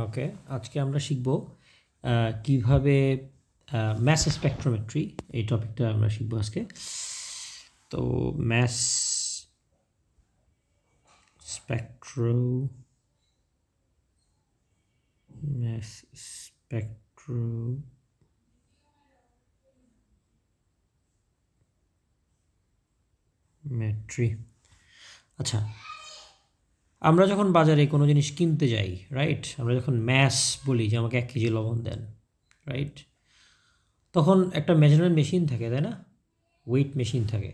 ওকে, আজকে আমরা শিখব কিভাবে ম্যাস স্পেকট্রোমেট্রি এই টপিকটা আমরা শিখব আজকে। তো ম্যাস স্পেকট্রোমেট্রি। আচ্ছা, আমরা যখন বাজারে কোনো জিনিস কিনতে যাই, রাইট, আমরা যখন ম্যাস বলি যে আমাকে 1 কেজি লবণ দেন, রাইট, তখন একটা মেজারমেন্ট মেশিন থাকে, তাই না? ওয়েট মেশিন থাকে।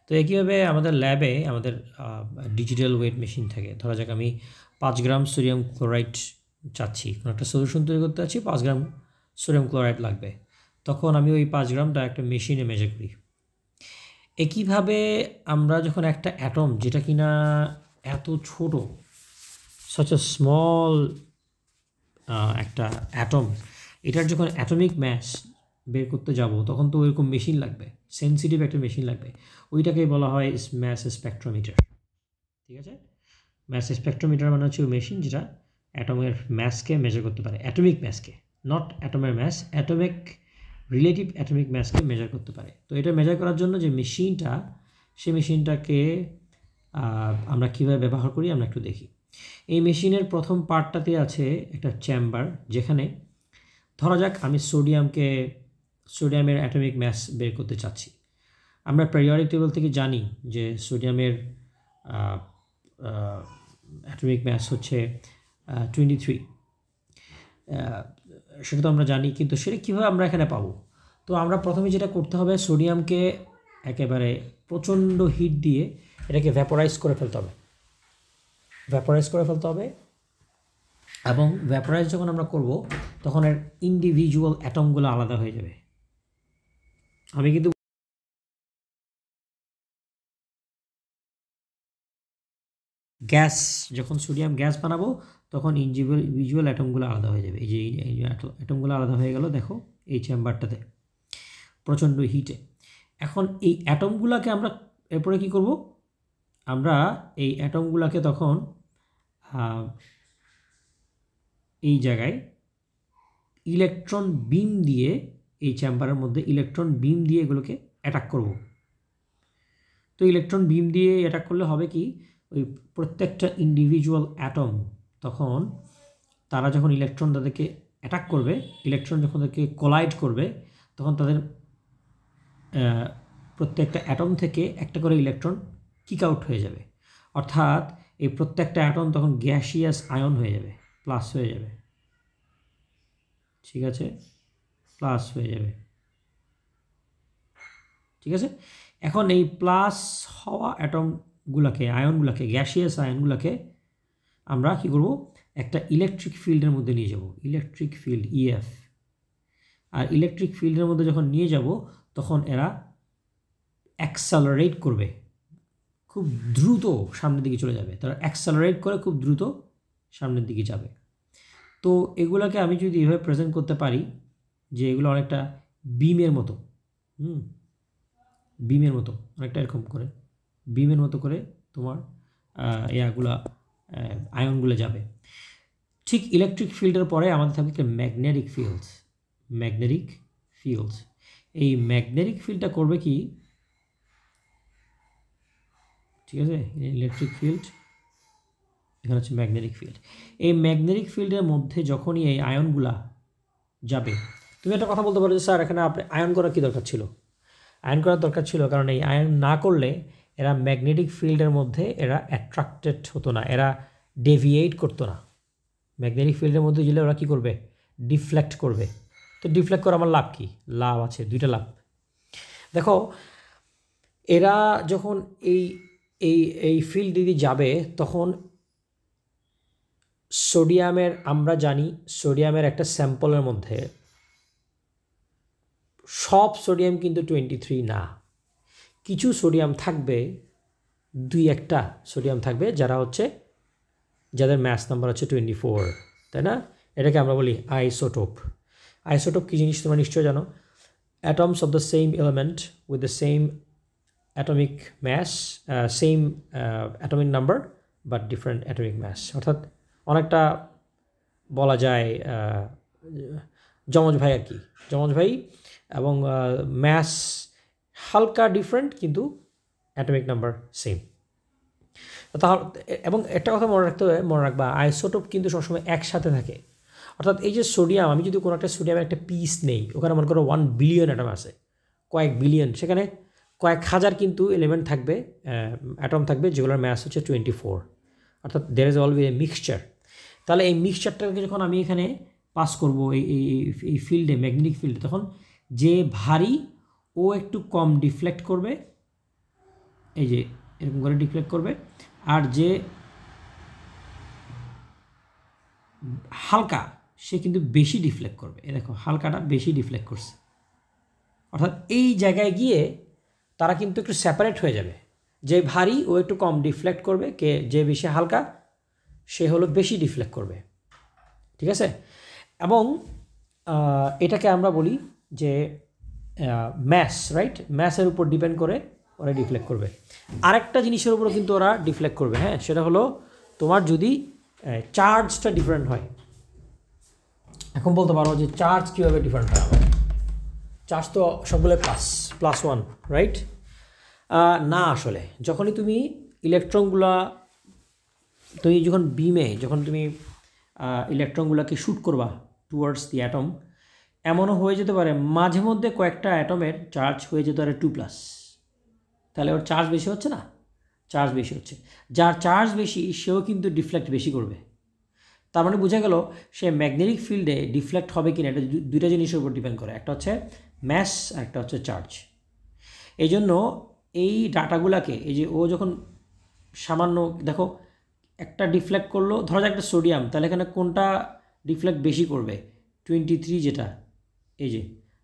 তো একইভাবে আমাদের ল্যাবে আমাদের ডিজিটাল ওয়েট মেশিন থাকে। ধরা যাক আমি 5 গ্রাম সোডিয়াম ক্লোরাইড চাচ্ছি, কোনো একটা সলিউশন তৈরি করতে চাচ্ছি, 5 গ্রাম সোডিয়াম ক্লোরাইড লাগবে। তখন আমি ওই 5 গ্রামটা একটা মেশিনে মেজার করি। একইভাবে আমরা যখন একটা অ্যাটম, যেটা কিনা এত ছোট, সাচ আ স্মল একটা অ্যাটম, এটার যখন অ্যাটমিক ম্যাস বের করতে যাব তখন তো ওইরকম মেশিন লাগবে, সেন্সিটিভ একটা মেশিন লাগবে। ওইটাকেই বলা হয় ম্যাস স্পেকট্রোমিটার। ঠিক আছে, ম্যাস স্পেকট্রোমিটার মানে হচ্ছে ওই মেশিন যেটা অ্যাটমের ম্যাসকে মেজার করতে পারে, অ্যাটমিক ম্যাসকে, নট অ্যাটমের ম্যাস, অ্যাটমিক রিলেটিভ অ্যাটমিক ম্যাসকে মেজার করতে পারে। তো এটা মেজার করার জন্য যে মেশিনটা, সেই মেশিনটাকে আমরা কীভাবে ব্যবহার করি আমরা একটু দেখি। এই মেশিনের প্রথম পার্টটাতে আছে একটা চেম্বার, যেখানে ধরা যাক আমি সোডিয়ামের অ্যাটমিক ম্যাস বের করতে চাচ্ছি। আমরা পিরিয়ডিক টেবিল থেকে জানি যে সোডিয়ামের অ্যাটমিক ম্যাস হচ্ছে 23, সেটা তো আমরা জানি, কিন্তু সেটা কীভাবে আমরা এখানে পাবো? তো আমরা প্রথমে যেটা করতে হবে, সোডিয়ামকে একেবারে প্রচণ্ড হিট দিয়ে এটাকে ভ্যাপোরাইজ করে ফেলতে হবে, এবং ভ্যাপোরাইজ যখন আমরা করব তখন এর ইন্ডিভিজুয়াল অ্যাটমগুলো আলাদা হয়ে যাবে। আমি কিন্তু গ্যাস, যখন সোডিয়াম গ্যাস বানাবো তখন ইন্ডিভিজুয়াল অ্যাটমগুলো আলাদা হয়ে যাবে। এই যে অ্যাটমগুলো আলাদা হয়ে গেল, দেখো এই চেম্বারটাতে প্রচণ্ড হিটে। এখন এই অ্যাটমগুলোকে আমরা এরপরে কি করব? আমরা এই অ্যাটমগুলোকে তখন এই জায়গায় ইলেকট্রন বিম দিয়ে, এই চেম্বারের মধ্যে ইলেকট্রন বিম দিয়ে এগুলোকে অ্যাটাক করব। তো ইলেকট্রন বিম দিয়ে অ্যাটাক করলে হবে কি, ওই প্রত্যেকটা ইন্ডিভিজুয়াল অ্যাটম তখন তারা যখন ইলেকট্রন তাদেরকে অ্যাটাক করবে, ইলেকট্রন যখন তাদেরকে কোলাইড করবে, তখন তাদের প্রত্যেকটা অ্যাটম থেকে একটা করে ইলেকট্রন কিক আউট হয়ে যাবে। অর্থাৎ এই প্রত্যেকটা অ্যাটম তখন গ্যাসিয়াস আয়ন হয়ে যাবে, প্লাস হয়ে যাবে। ঠিক আছে, প্লাস হয়ে যাবে। ঠিক আছে, এখন এই প্লাস হওয়া অ্যাটমগুলোকে, আয়নগুলোকে, গ্যাসিয়াস আয়নগুলোকে আমরা কী করব? একটা ইলেকট্রিক ফিল্ডের মধ্যে নিয়ে যাব, ইলেকট্রিক ফিল্ড ইএফ। আর ইলেকট্রিক ফিল্ডের মধ্যে যখন নিয়ে যাব তখন এরা অ্যাক্সেলারেট করবে, খুব দ্রুত সামনের দিকে চলে যাবে। তারা অ্যাক্সেলারেট করে খুব দ্রুত সামনের দিকে যাবে। তো এগুলোকে আমি যদি এভাবে প্রেজেন্ট করতে পারি যে এগুলো অনেকটা বিমের মতো, বিমের মতো, অনেকটা এরকম করে বিমের মতো করে তোমার আয়নগুলো যাবে। ঠিক ইলেকট্রিক ফিল্ডের পরে আমাদের থাকবে একটা ম্যাগনেটিক ফিল্ডস। এই ম্যাগনেটিক ফিল্ডটা করবে কি, ঠিক আছে, ইলেকট্রিক ফিল্ড, এখানে হচ্ছে ম্যাগনেটিক ফিল্ড। এই ম্যাগনেটিক ফিল্ডের মধ্যে যখনই এই আয়নগুলা যাবে, তুমি একটা কথা বলতে পারো যে স্যার এখানে আপনি আয়ন করার কী দরকার ছিল? আয়ন করার দরকার ছিল কারণ এই আয়ন না করলে এরা ম্যাগনেটিক ফিল্ডের মধ্যে এরা অ্যাট্রাক্টেড হতো না, এরা ডেভিয়েট করতো না। ম্যাগনেটিক ফিল্ডের মধ্যে গেলে ওরা কী করবে? ডিফ্লেক্ট করবে। তো ডিফ্লেক্ট করা আমার লাভ কি? লাভ আছে, দুইটা লাভ। দেখো, এরা যখন এই এই এই ফিল্ড দিয়ে যাবে তখন সোডিয়ামের, আমরা জানি সোডিয়ামের একটা স্যাম্পলের মধ্যে সব সোডিয়াম কিন্তু 23 না, কিছু সোডিয়াম থাকবে, 2-1টা সোডিয়াম থাকবে যাদের ম্যাস নাম্বার হচ্ছে 24, তাই না? এটাকে আমরা বলি আইসোটোপ। আইসোটোপ কী জিনিস তোমরা নিশ্চয় জানো। Atoms of the same element with the same atomic mass, atomic number but different atomic mass. অর্থাৎ অনেকটা বলা যায় যমজ ভাই আর কি, যমজ ভাই, এবং ম্যাস হালকা ডিফারেন্ট কিন্তু অ্যাটমিক নাম্বার সেম। তাহলে এবং একটা কথা মনে রাখবা আইসোটোপ কিন্তু সবসময় একসাথে থাকে। অর্থাৎ এই যে সোডিয়াম, আমি যদি কোনো একটা সোডিয়ামের একটা পিস নেই, ওখানে মনে করো 1 বিলিয়ন অ্যাটম আছে, কয়েক বিলিয়ন, সেখানে কয়েক হাজার কিন্তু এলিমেন্ট থাকবে, অ্যাটম থাকবে, যেগুলোর ম্যাস হচ্ছে 24। অর্থাৎ there is always a mixture. তাহলে এই মিক্সচারটাকে যখন আমি এখানে পাস করবো এই ফিল্ডে, ম্যাগনেটিক ফিল্ডে, তখন যে ভারী ও একটু কম ডিফ্লেক্ট করবে, এই যে এরকম করে ডিফ্লেক্ট করবে, আর যে হালকা সে কিন্তু বেশি ডিফ্লেক্ট করবে। এ দেখো হালকাটা বেশি ডিফ্লেক্ট করছে, অর্থাৎ এই জায়গায় গিয়ে তারা কিন্তু একটু সেপারেট হয়ে যাবে। যে ভারী ও একটু কম ডিফ্লেক্ট করবে, যে বেশি হালকা সে হলো বেশি ডিফ্লেক্ট করবে, ঠিক আছে। এবং এটাকে আমরা বলি যে ম্যাস, রাইট, ম্যাসের উপর ডিপেন্ড করে ওরা ডিফ্লেক্ট করবে। আরেকটা জিনিসের উপরও কিন্তু ওরা ডিফ্লেক্ট করবে, হ্যাঁ, সেটা হলো তোমার যদি চার্জটা ডিফারেন্ট হয়। এখন বলতে পারো যে চার্জ কীভাবে ডিফারেন্ট হয়? আমার চার্জ তো সবগুলো +1, রাইট? না, আসলে যখনই তুমি ইলেকট্রনগুলা, তুমি যখন বিমে, যখন তুমি ইলেকট্রনগুলোকে শ্যুট করবা টুয়ার্ডস দি অ্যাটম, এমনও হয়ে যেতে পারে মাঝে মধ্যে কয়েকটা অ্যাটমের চার্জ হয়ে যেতে পারে 2+, তাহলে ওর চার্জ বেশি হচ্ছে না? চার্জ বেশি হচ্ছে। যার চার্জ বেশি সেও কিন্তু ডিফ্লেক্ট বেশি করবে। তার মানে বোঝা গেল সে ম্যাগনেটিক ফিল্ডে ডিফ্লেক্ট হবে কিনা এটা দুইটা জিনিসের উপর ডিপেন্ড করে, একটা হচ্ছে ম্যাস আর একটা হচ্ছে চার্জ। এই জন্য এই ডাটাগুলোকে, এই যে ও যখন সামান্য দেখো একটা ডিফ্লেক্ট করলো, ধরা যাক একটা সোডিয়াম, তাহলে এখানে কোনটা ডিফ্লেক্ট বেশি করবে? 23 যেটা, এই যে,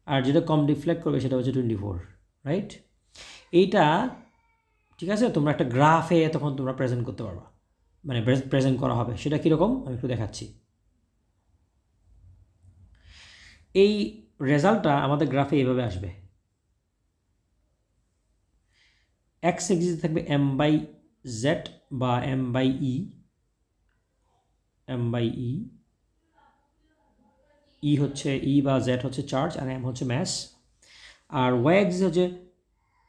আর যেটা কম ডিফ্লেক্ট করবে সেটা হচ্ছে 24, রাইট? এইটা ঠিক আছে, তোমরা একটা গ্রাফে তখন তোমরা প্রেজেন্ট করতে পারবা, মানে প্রেজেন্ট করা হবে। সেটা কীরকম আমি একটু দেখাচ্ছি। এই রেজাল্টটা আমাদের গ্রাফে এইভাবে আসবে। এক্স এক্সিসে থাকবে m/z বা m/e, ই হচ্ছে ই বা জেড হচ্ছে চার্জ, আর এম হচ্ছে ম্যাস। আর ওয়াই এক্সিস হচ্ছে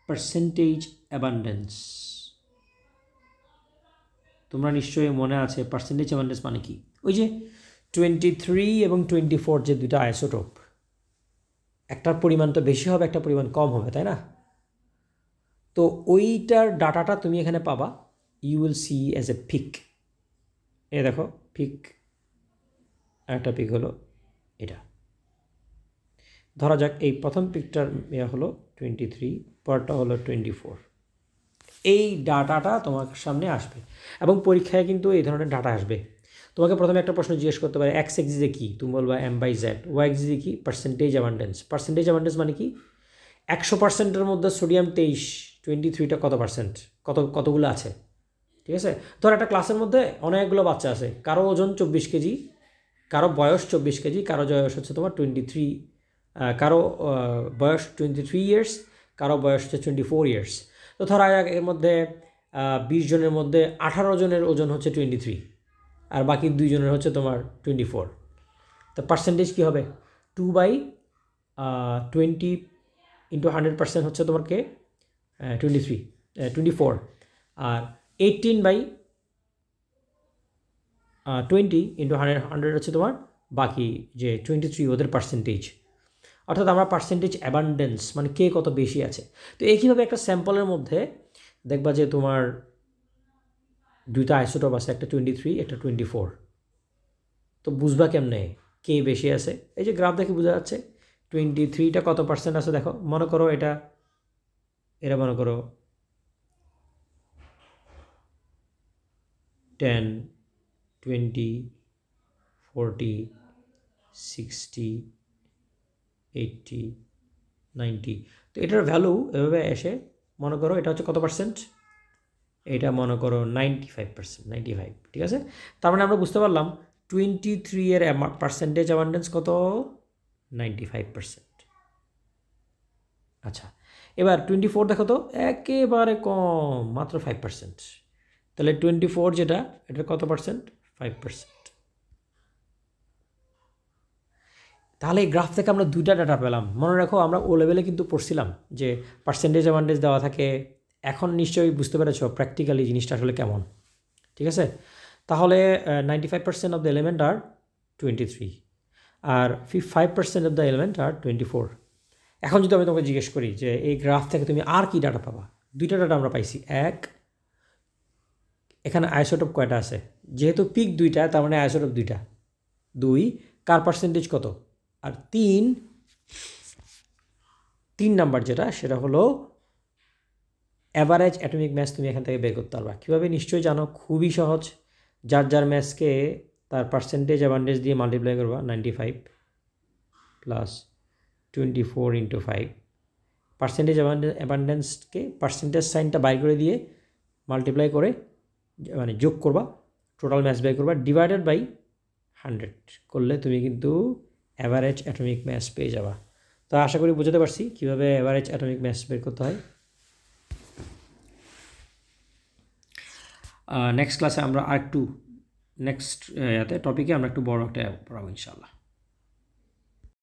পার্সেন্টেজ অ্যাবান্ডেন্স। তোমরা নিশ্চয়ই মনে আছে পার্সেন্টেজ অ্যাবান্ডেন্স মানে কি? ওই যে 23 এবং 24 যে দুইটা আইসোটোপ, একটার পরিমাণ তো বেশি হবে, একটা পরিমাণ কম হবে, তাই না? তো ওইটার ডাটাটা তুমি এখানে পাবা, you will see as a peak. এ দেখো পিক, একটা পিক হলো এটা। ধরা যাক এই প্রথম পিকটার হলো 23, পরটা হলো 24। এই ডাটাটা তোমার সামনে আসবে এবং পরীক্ষায় কিন্তু এই ধরনের ডাটা আসবে। তোমাকে প্রথমে একটা প্রশ্ন জিজ্ঞেস করতে পারে এক্স এক্সিসে কি, তুমি বলবা m/z। ওয়াই এক্সিসে কি? Percentage abundance. পার্সেন্টেজ অ্যাবান্ডেন্স মানে কি? 100%-এর মধ্যে সোডিয়াম 23, 23টা কত পার্সেন্ট, কতগুলো আছে, ঠিক আছে? ধর একটা ক্লাসের মধ্যে অনেকগুলো বাচ্চা আছে, কারো ওজন 24 কেজি, কারো বয়স 24 কেজি, কারো বয়স হচ্ছে তোমার 23, কারো বয়স 23 ইয়ার্স, কারো বয়স হচ্ছে 24 ইয়ার্স। তো ধরা যাক এর মধ্যে 20 জনের মধ্যে 18 জনের ওজন হচ্ছে 23, আর বাকি 2 জনের হচ্ছে তোমার 24। তো পার্সেন্টেজ কী হবে? 2/20 ইন্টু 100% হচ্ছে তোমার কে 24, আর 18/20 ইন্টু 100 হচ্ছে তোমার বাকি যে 23 ওদের পার্সেন্টেজ। অর্থাৎ আমরা পার্সেন্টেজ অ্যাবান্ডেন্স মানে কে কত বেশি আছে। তো একইভাবে একটা স্যাম্পলের মধ্যে দেখবা যে তোমার দুইটা আইসোটোপ আছে, একটা 23, একটা 24। তো বুঝবা কেমনে কে বেশি আছে? এই যে গ্রাফ দেখে বোঝা যাচ্ছে 23টা কত পার্সেন্ট আছে দেখো। মনে করো এটা মনে করো 10, 20, 40, 60, 80, 90। তো এটার ভ্যালু এভাবে এসে মনে করো এটা হচ্ছে কত পার্সেন্ট? এটা মনে করো 95%, 95, ঠিক আছে? তার মানে আমরা বুঝতে পারলাম 23 এর পার্সেন্টেজ অ্যাবান্ডেন্স কত? 95%। আচ্ছা, এবার 24 দেখো তো, একেবারে কম, মাত্র 5%। তাহলে 24 যেটা, এটার কত পার্সেন্ট? 5%। তাহলে এই গ্রাফ থেকে আমরা দুইটা ডাটা পেলাম। মনে রাখো আমরা ও লেভেলে কিন্তু পড়ছিলাম যে পার্সেন্টেজ অ্যাডভান্টেজ দেওয়া থাকে। এখন নিশ্চয়ই বুঝতে পেরেছ প্র্যাকটিক্যালি জিনিসটা আসলে কেমন, ঠিক আছে? তাহলে 95% অফ দ্য এলিমেন্ট আর 23 আর 5% অফ দ্য এলিমেন্ট আর 24। এখন যদি আমি তোমাকে জিজ্ঞেস করি যে এই গ্রাফ থেকে তুমি আর কি ডাটা পাবা, দুইটা ডাটা আমরা পাইছি। এক, এখানে আইসোটোপ কয়টা আছে, যেহেতু পিক দুইটা তার মানে আইসোটোপ দুইটা। দুই, কার পার্সেন্টেজ কত। আর তিন নাম্বার যেটা, সেটা হলো অ্যাভারেজ অ্যাটমিক ম্যাস তুমি এখান থেকে বের করতে পারবা। কীভাবে নিশ্চয়ই জানো, খুবই সহজ। যার ম্যাসকে তার পার্সেন্টেজ অ্যাডভান্টেজ দিয়ে মাল্টিপ্লাই করবা, 95 প্লাস 24 ইন্টু 5। পার্সেন্টেজ অ্যাবান্ডেন্সকে পার্সেন্টেজ সাইনটা বাইর করে দিয়ে মাল্টিপ্লাই করে মানে যোগ করবা, টোটাল ম্যাস বের করবা, ডিভাইডেড বাই 100 করলে তুমি কিন্তু অ্যাভারেজ অ্যাটমিক ম্যাস পেয়ে যাবা। তো আশা করি বুঝতে পারছি কীভাবে অ্যাভারেজ অ্যাটমিক ম্যাস বের করতে হয়। নেক্সট ক্লাসে আমরা আরেকটু নেক্সট টপিকে আমরা একটু বড় একটা পড়াবো ইনশাআল্লাহ।